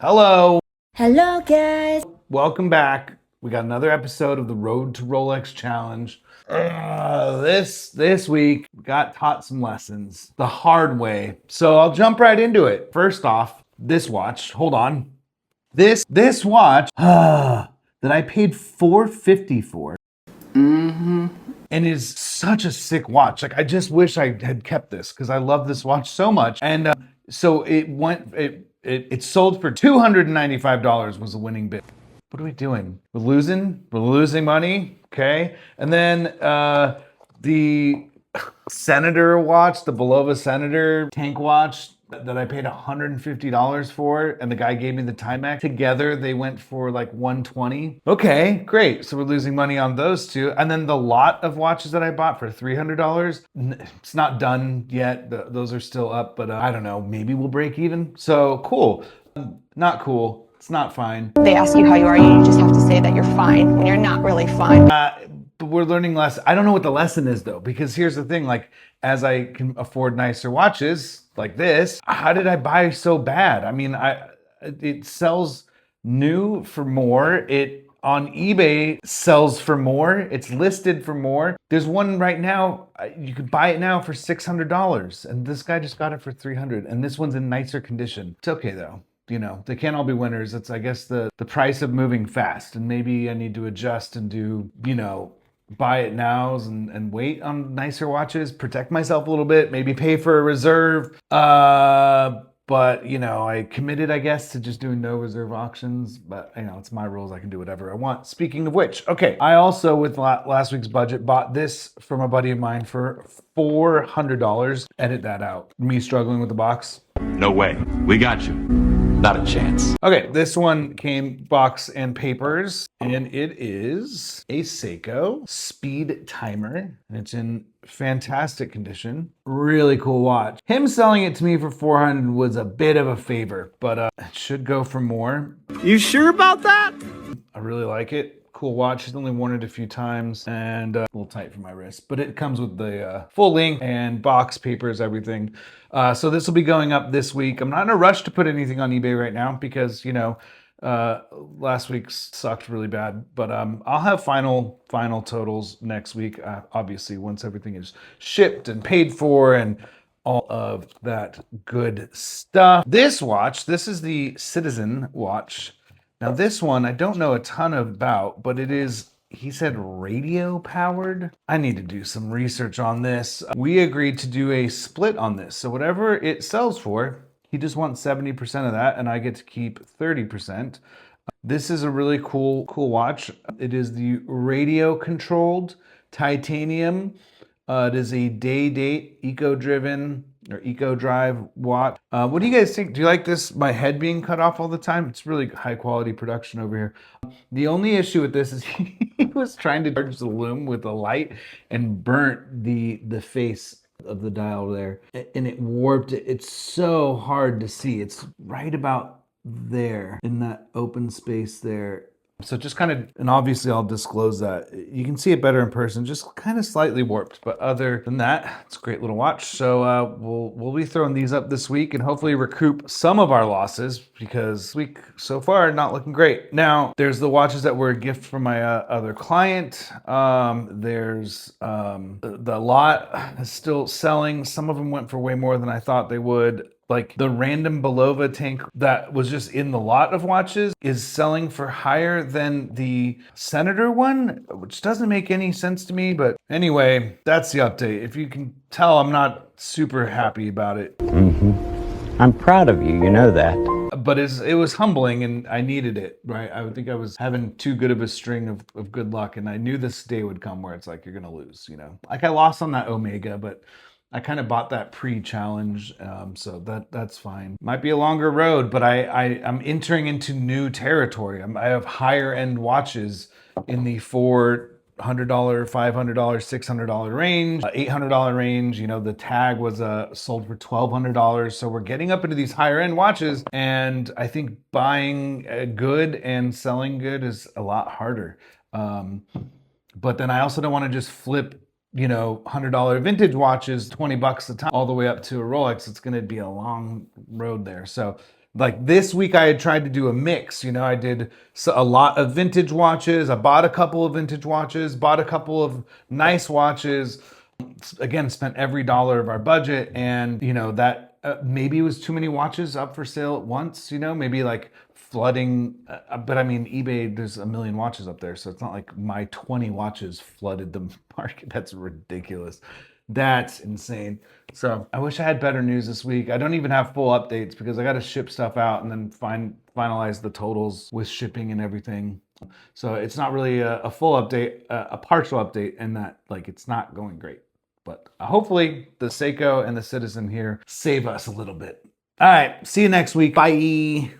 Hello. Hello, guys. Welcome back. We got another episode of the Road to Rolex Challenge. This week we got taught some lessons the hard way. So I'll jump right into it. First off, this watch. Hold on. This watch that I paid $450 for. And is such a sick watch. Like, I just wish I had kept this because I love this watch so much. And so it sold for $295 was the winning bid. What are we doing? We're losing money. Okay. And then the Senator watch, the Bulova Senator tank watch that I paid $150 for, and the guy gave me the Timex. Together, they went for like $120. Okay, great. So we're losing money on those two. And then the lot of watches that I bought for $300, it's not done yet. Those are still up, but I don't know. Maybe we'll break even. So cool. Not cool. It's not fine. They ask you how you are, you just have to say that you're fine when you're not really fine. But we're learning less. I don't know what the lesson is though, because here's the thing, like, as I can afford nicer watches like this, how did I buy so bad? I mean, it sells new for more. It on eBay sells for more. It's listed for more. There's one right now, you could buy it now for $600, and this guy just got it for $300, and this one's in nicer condition. It's okay though. You know, they can't all be winners. It's, I guess, the price of moving fast, and maybe I need to adjust and do, buy it nows and wait on nicer watches, protect myself a little bit, maybe pay for a reserve. But I committed, I guess, to just doing no reserve auctions. But it's my rules. I can do whatever I want. Speaking of which, okay, I also, with last week's budget, bought this from a buddy of mine for $400. Edit that out. Me struggling with the box. No way. We got you. Not a chance. Okay, this one came box and papers, and it is a Seiko speed timer, and it's in fantastic condition. Really cool watch. Him selling it to me for $400 was a bit of a favor, but it should go for more. You sure about that? I really like it. Cool watch. She's only worn it a few times, and a little tight for my wrist, but it comes with the full link and box, papers, everything. So this will be going up this week. I'm not in a rush to put anything on eBay right now because last week sucked really bad, but I'll have final totals next week, obviously, once everything is shipped and paid for and all of that good stuff. This is the Citizen watch. Now this one, I don't know a ton about, but it is, he said, radio powered. I need to do some research on this. We agreed to do a split on this. So whatever it sells for, he just wants 70% of that, and I get to keep 30%. This is a really cool watch. It is the radio controlled titanium. It is a day-date, eco-driven, or eco-drive watch. What do you guys think? Do you like this, my head being cut off all the time? It's really high-quality production over here. The only issue with this is he was trying to charge the lume with a light and burnt the face of the dial there, and it warped it. It's so hard to see. It's right about there in that open space there. So just kind of, and obviously I'll disclose that. You can see it better in person, just kind of slightly warped. But other than that, it's a great little watch. So we'll be throwing these up this week and hopefully recoup some of our losses, because this week so far not looking great. Now, there's the watches that were a gift from my other client. There's the lot is still selling. Some of them went for way more than I thought they would. Like the random Bulova tank that was just in the lot of watches is selling for higher than the Senator one, which doesn't make any sense to me. But anyway, that's the update. If you can tell, I'm not super happy about it. I'm proud of you, you know that. But it was humbling, and I needed it, right? I would think I was having too good of a string of good luck, and I knew this day would come where it's like, you're gonna lose, Like I lost on that Omega, but I kind of bought that pre-challenge, so that's fine. Might be a longer road, but I'm entering into new territory. I have higher end watches in the $400, $500, $600 range, $800 range. The tag was sold for $1,200. So we're getting up into these higher end watches, and I think buying good and selling good is a lot harder. But then I also don't want to just flip $100 vintage watches, $20 a time, all the way up to a Rolex. It's going to be a long road there. So Like this week I had tried to do a mix, you know, I did a lot of vintage watches. I bought a couple of vintage watches, bought a couple of nice watches. Again, spent every dollar of our budget, and you know that maybe it was too many watches up for sale at once, you know, maybe like flooding, but I mean eBay, there's a million watches up there, so it's not like my 20 watches flooded the market. That's ridiculous. That's insane. So I wish I had better news this week. I don't even have full updates because I got to ship stuff out and then finalize the totals with shipping and everything. So it's not really a full update, a partial update, and that like it's not going great. But hopefully the Seiko and the Citizen here save us a little bit. All right, see you next week. Bye.